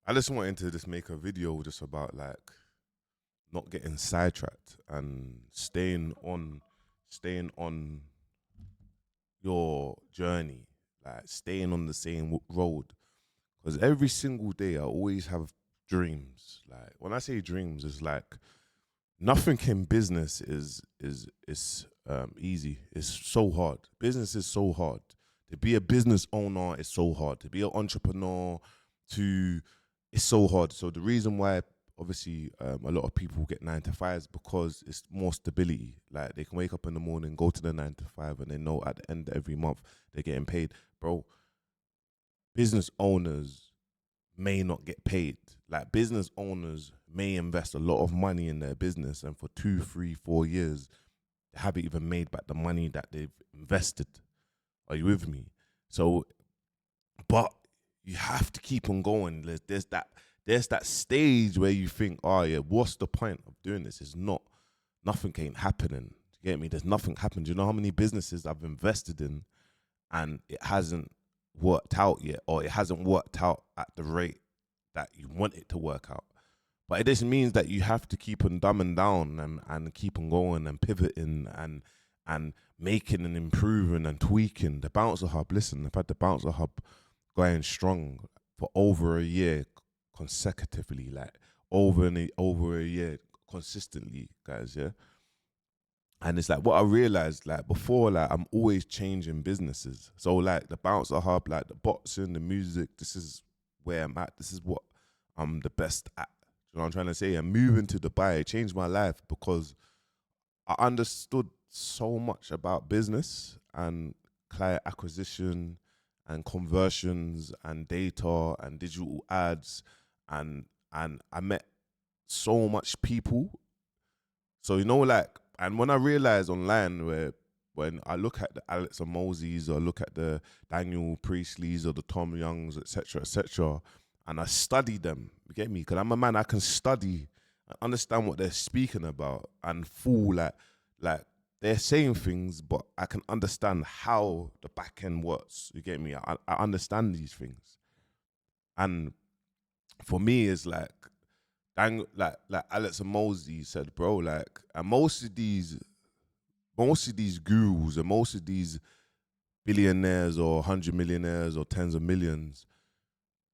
I just wanted to just make a video just about like not getting sidetracked and staying on your journey, like staying on the same road. Because every single day I always have dreams. Like when I say dreams, it's like nothing in business is easy. It's so hard. Business is so hard. To be a business owner is so hard. To be an entrepreneur, to it's so hard. So the reason why obviously a lot of people get 9 to 5s because it's more stability. Like they can wake up in the morning, go to the 9 to 5, and they know at the end of every month they're getting paid. Bro, business owners may not get paid. Like business owners may invest a lot of money in their business, and for 2, 3, 4 years, they haven't even made back the money that they've invested. Are you with me? So, but you have to keep on going. There's that stage where you think, oh yeah, what's the point of doing this? It's not nothing ain't happening. You get me? There's nothing happened. Do you know how many businesses I've invested in and it hasn't worked out yet, or it hasn't worked out at the rate that you want it to work out? But it just means that you have to keep on dumbing down and keep on going and pivoting and making and improving and tweaking. The bouncer hub, listen, I've had the bouncer hub going strong for over a year consecutively, like over a year consistently, guys, yeah. And it's like what I realized, like before, like I'm always changing businesses. So like the bouncer hub, like the boxing, the music, this is where I'm at. This is what I'm the best at. You know what I'm trying to say? And moving to Dubai it changed my life because I understood so much about business and client acquisition and conversions and data and digital ads and I met so much people. So like, and when I realized online where when I look at the Alex and Moseys or look at the Daniel Priestleys or the Tom Youngs, etc., and I study them, you get me? Because I'm a man, I can study and understand what they're speaking about and fool like they're saying things, but I can understand how the back end works. You get me? I understand these things, and for me, it's like like Alex and Mosey said, bro. Like, and most of these gurus and most of these billionaires or 100 millionaires or tens of millions,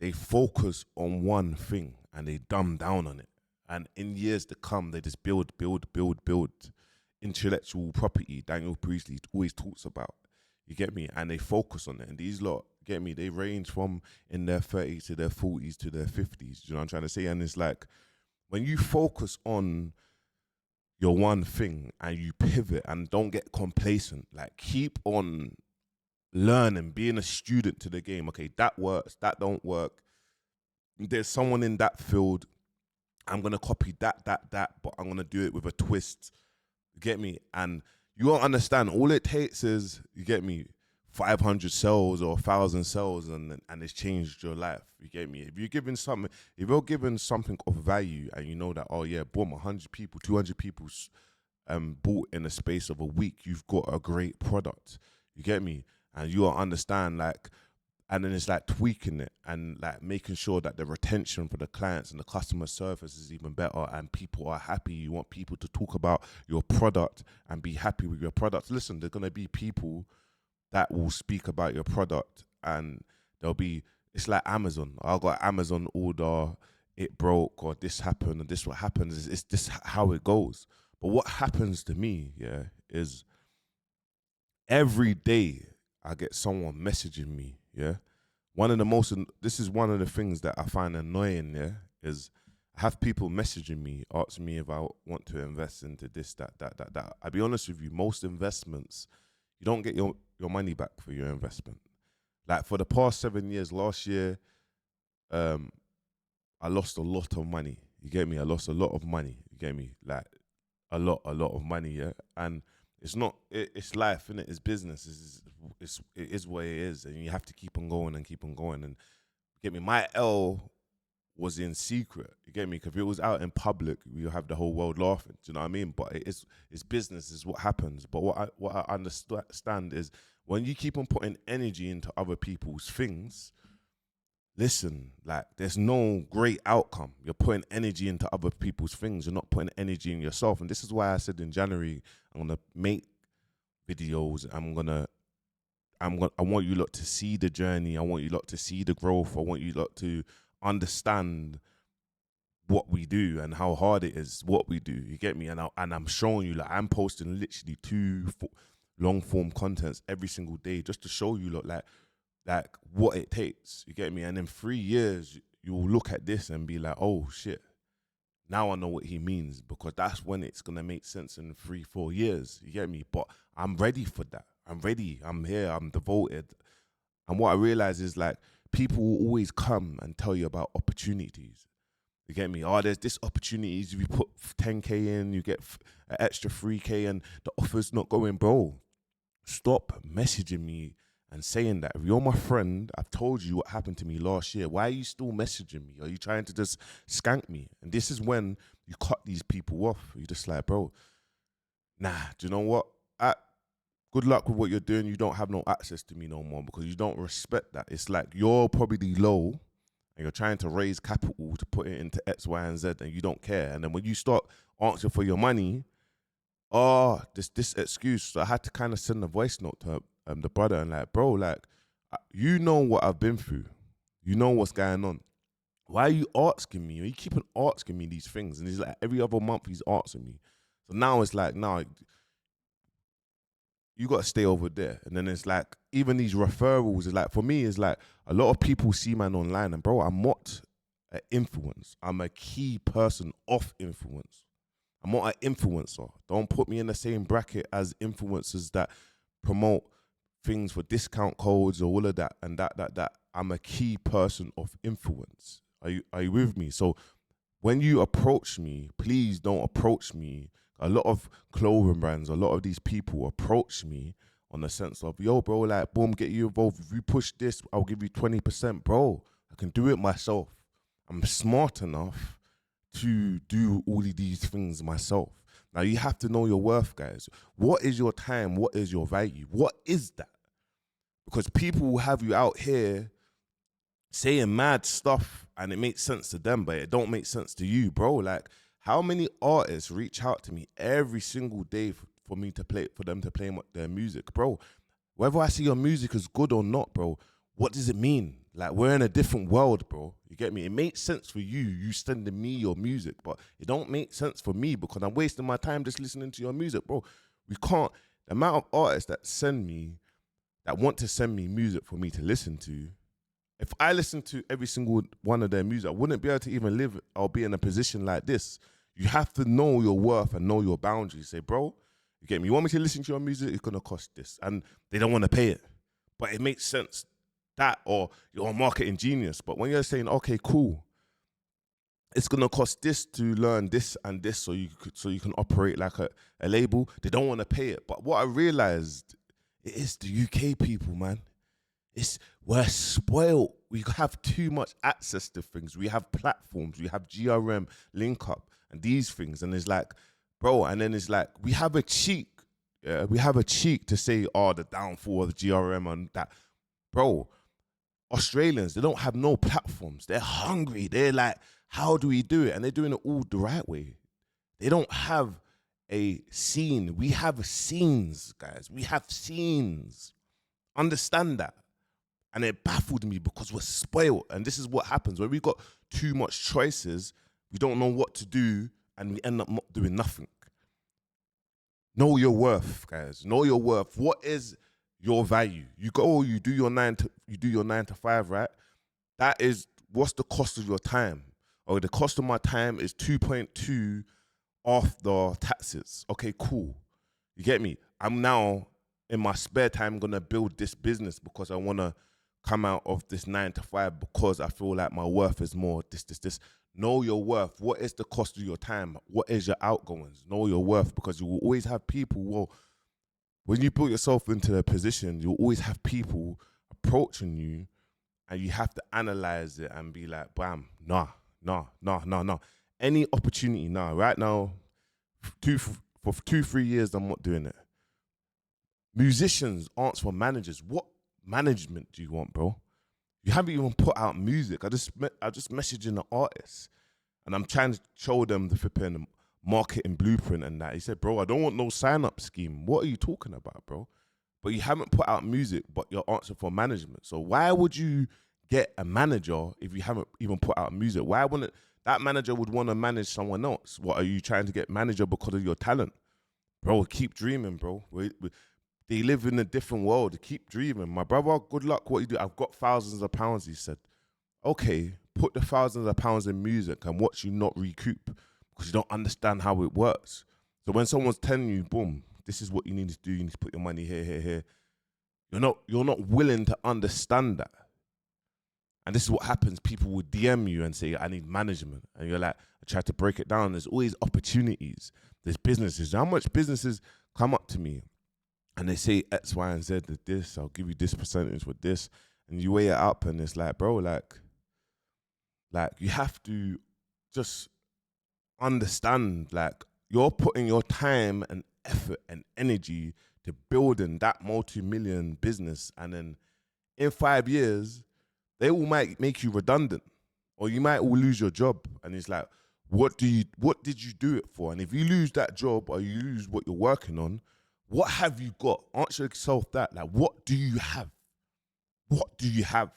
they focus on one thing and they dumb down on it. And in years to come, they just build intellectual property. Daniel Priestley always talks about. You get me? And they focus on it. And these lot, get me? They range from in their 30s to their 40s to their 50s. You know what I'm trying to say? And it's like when you focus on your one thing and you pivot and don't get complacent, like keep on learning, being a student to the game. Okay, that works, that don't work. There's someone in that field. I'm gonna copy that, but I'm gonna do it with a twist. You get me? And you won't understand. All it takes is, you get me, 500 cells or 1,000 cells, and it's changed your life. You get me? If you're giving something of value, and you know that, oh yeah, boom, 100 people, 200 people bought in a space of a week, you've got a great product. You get me? And you will understand, like, and then it's like tweaking it and like making sure that the retention for the clients and the customer service is even better and people are happy. You want people to talk about your product and be happy with your product. Listen, there's gonna be people that will speak about your product, and there'll be, it's like Amazon. I got Amazon order, it broke, or this happened, and this what happens. It's this how it goes. But what happens to me, yeah, is every day I get someone messaging me, yeah. This is one of the things that I find annoying, yeah, is I have people messaging me, asking me if I want to invest into this, that. I'll be honest with you, most investments, you don't get your money back for your investment. Like for the past 7 years, last year, um, I lost a lot of money. You get me? I lost a lot of money. You get me? Like a lot of money, yeah. And it's not, it's life, innit? It's business. It is what it is, and you have to keep on going and keep on going. And get me? My L was in secret. You get me? Because if it was out in public, we would have the whole world laughing. Do you know what I mean? But it's business, is what happens. But what I understand is when you keep on putting energy into other people's things, listen, like there's no great outcome. You're putting energy into other people's things. You're not putting energy in yourself. And this is why I said in January, I'm gonna make videos. I want you lot to see the journey. I want you lot to see the growth. I want you lot to understand what we do and how hard it is, what we do. You get me? And I'm showing you, like, I'm posting literally long form contents every single day just to show you lot, like what it takes. You get me? And in 3 years, you'll look at this and be like, oh shit, now I know what he means, because that's when it's gonna make sense in 3-4 years. You get me? But I'm ready for that. I'm ready. I'm here. I'm devoted. And what I realize is, like, people will always come and tell you about opportunities. You get me? Oh, there's this opportunities. If you put 10K in, you get an extra 3K, and the offer's not going, bro. Stop messaging me and saying that. If you're my friend, I've told you what happened to me last year. Why are you still messaging me? Are you trying to just skank me? And this is when you cut these people off. You're just like, bro, nah, do you know what? Good luck with what you're doing. You don't have no access to me no more, because you don't respect that. It's like you're probably low and you're trying to raise capital to put it into X, Y, and Z, and you don't care. And then when you start answering for your money, this excuse. So I had to kind of send a voice note to the brother and, like, bro, like, you know what I've been through. You know what's going on. Why are you asking me? You keeping asking me these things. And he's like, every other month he's asking me. So now it's like, now you got to stay over there. And then it's like, even these referrals is like, for me, it's like a lot of people see man online, and bro, I'm not an influence. I'm a key person of influence. I'm not an influencer. Don't put me in the same bracket as influencers that promote things for discount codes or all of that and that. I'm a key person of influence. Are you with me? So when you approach me, please don't approach me. A lot of clothing brands, a lot of these people approach me on the sense of, yo, bro, like, boom, get you involved. If you push this, I'll give you 20%. Bro, I can do it myself. I'm smart enough to do all of these things myself. Now, you have to know your worth, guys. What is your time? What is your value? What is that? Because people will have you out here saying mad stuff and it makes sense to them, but it don't make sense to you, bro. Like, how many artists reach out to me every single day for me to play, for them to play their music, bro? Whether I see your music is good or not, bro, what does it mean? Like, we're in a different world, bro. You get me? It makes sense for you sending me your music, but it don't make sense for me, because I'm wasting my time just listening to your music, bro. We can't, the amount of artists that want to send me music for me to listen to, if I listen to every single one of their music, I wouldn't be able to even live or be in a position like this. You have to know your worth and know your boundaries. Say, bro, you get me? You want me to listen to your music? It's going to cost this. And they don't want to pay it. But it makes sense. That, or you're a marketing genius. But when you're saying, okay, cool, it's going to cost this to learn this and this so you can operate like a label, they don't want to pay it. But what I realized, it is the UK people, man. We're spoiled. We have too much access to things. We have platforms. We have GRM, link up, and these things. And it's like, bro, and then it's like, we have a cheek. Yeah, we have a cheek to say, oh, the downfall of the GRM and that. Bro, Australians, they don't have no platforms. They're hungry. They're like, how do we do it? And they're doing it all the right way. They don't have a scene. We have scenes, guys. We have scenes. Understand that. And it baffled me because we're spoiled. And this is what happens. When we got too much choices, we don't know what to do, and we end up not doing nothing. Know your worth, guys. Know your worth. What is your value? You do your 9 to 5, right? That is, what's the cost of your time? Oh, the cost of my time is 2.2 off the taxes. Okay, cool. You get me? I'm now in my spare time gonna build this business because I wanna come out of this 9 to 5 because I feel like my worth is more this. Know your worth. What is the cost of your time? What is your outgoings? Know your worth, because you will always have people, well, when you put yourself into a position, you'll always have people approaching you, and you have to analyze it and be like, bam, nah. Any opportunity now, right now, for 2-3 years, I'm not doing it. Musicians ask for managers. What management do you want, bro? You haven't even put out music. I just messaging the artist, and I'm trying to show them the flipping marketing blueprint and that. He said, bro, I don't want no sign up scheme. What are you talking about, bro? But you haven't put out music, but you're answering for management. So why would you get a manager if you haven't even put out music? Why wouldn't that manager would want to manage someone else? What, are you trying to get manager because of your talent? Bro, keep dreaming, bro. They live in a different world. Keep dreaming. My brother, good luck what you do. I've got thousands of pounds, he said. Okay, put the thousands of pounds in music and watch you not recoup because you don't understand how it works. So when someone's telling you, boom, this is what you need to do, you need to put your money here, here, here, you're not willing to understand that. And this is what happens. People will DM you and say, I need management. And you're like, I try to break it down. There's always opportunities. There's businesses. How much businesses come up to me and they say X, Y, and Z did this. I'll give you this percentage with this. And you weigh it up and it's like, bro, like you have to just understand, like, you're putting your time and effort and energy to building that multi-million business. And then in 5 years, they all might make you redundant or you might all lose your job. And it's like, what did you do it for? And if you lose that job or you lose what you're working on, what have you got? Answer yourself that. Like, what do you have? What do you have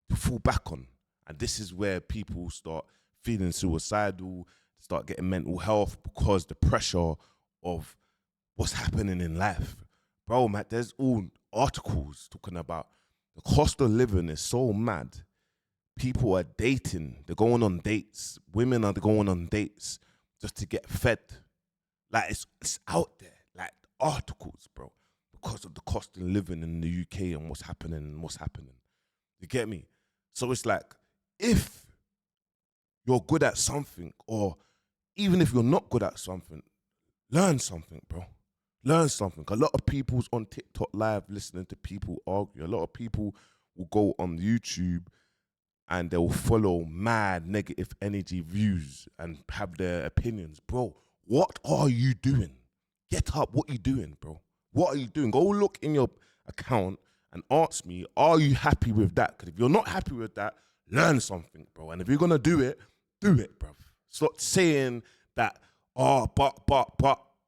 to fall back on? And this is where people start feeling suicidal, start getting mental health because the pressure of what's happening in life. Bro, man, there's all articles talking about the cost of living is so mad. People are dating. They're going on dates. Women are going on dates just to get fed. Like, it's out there. Like, articles, bro, because of the cost of living in the UK and what's happening. You get me? So it's like, if you're good at something, or even if you're not good at something, learn something, bro. Learn something. A lot of people's on TikTok live listening to people argue. A lot of people will go on YouTube and they'll follow mad negative energy views and have their opinions. Bro, what are you doing? Get up. What are you doing, bro? What are you doing? Go look in your account and ask me, are you happy with that? Because if you're not happy with that, learn something, bro. And if you're going to do it, bro. Stop saying that, but,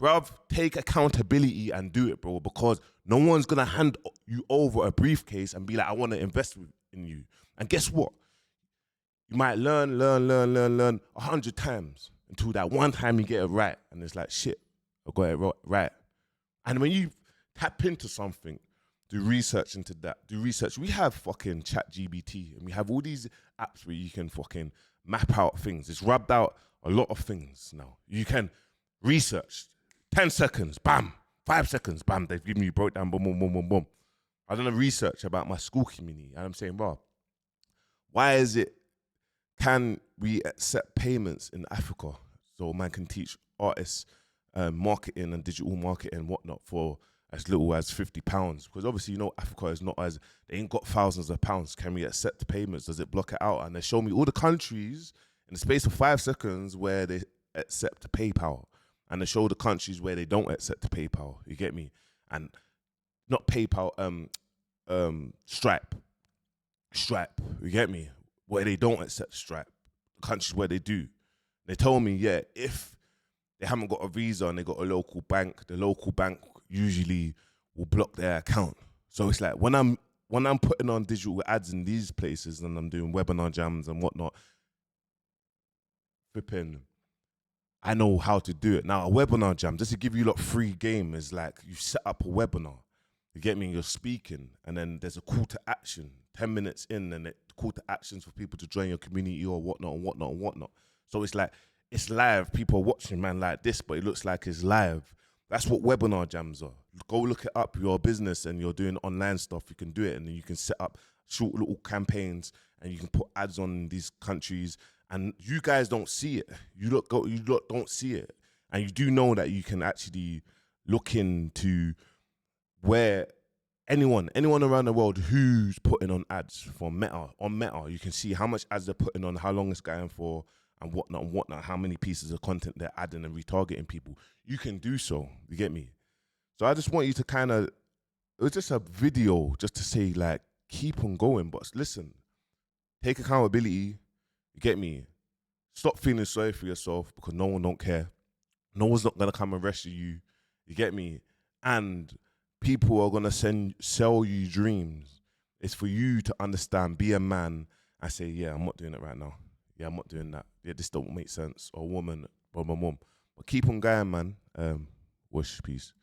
bruv, take accountability and do it, bro, because no one's going to hand you over a briefcase and be like, I want to invest in you. And guess what? You might learn 100 times until that one time you get it right. And it's like, shit, I got it right. And when you tap into something, do research into that. Do research. We have fucking ChatGPT and we have all these apps where you can fucking map out things. It's rubbed out a lot of things now. You can research 10 seconds, bam. 5 seconds, bam. They've given you broke down, boom, boom, boom, boom, boom. I done a research about my school community and I'm saying, bro, why is it, can we accept payments in Africa so man can teach artists marketing and digital marketing and whatnot for as little as £50? Because obviously, you know, Africa is not as, they ain't got thousands of pounds. Can we accept payments? Does it block it out? And they show me all the countries in the space of 5 seconds where they accept PayPal. And they show the countries where they don't accept PayPal. You get me? And not PayPal, Stripe. You get me? Where they don't accept Stripe. The countries where they do. They told me, yeah, if they haven't got a visa and they got a local bank, the local bank usually will block their account. So it's like when I'm putting on digital ads in these places and I'm doing webinar jams and whatnot, flipping, I know how to do it. Now, a webinar jam, just to give you a lot free game, is like you set up a webinar. You get me? You're speaking, and then there's a call to action. 10 minutes in, and it call to actions for people to join your community or whatnot. So it's like, it's live. People are watching, man, like this, but it looks like it's live. That's what webinar jams are. Go look it up. You're a business and you're doing online stuff. You can do it, and then you can set up short little campaigns, and you can put ads on these countries. And you guys don't see it. You lot don't see it, and you do know that you can actually look into where anyone around the world who's putting on ads for Meta, you can see how much ads they're putting on, how long it's going for, and whatnot, how many pieces of content they're adding and retargeting people. You can do so, you get me? So I just want you to kind of, it was just a video just to say, like, keep on going. But listen, take accountability. You get me? Stop feeling sorry for yourself because no one don't care. No one's not gonna come and rescue you. You get me? And people are gonna sell you dreams. It's for you to understand, be a man, and say, yeah, I'm not doing it right now. Yeah, I'm not doing that. Yeah, this don't make sense. Or woman, or my mum. But keep on going, man. Wish peace.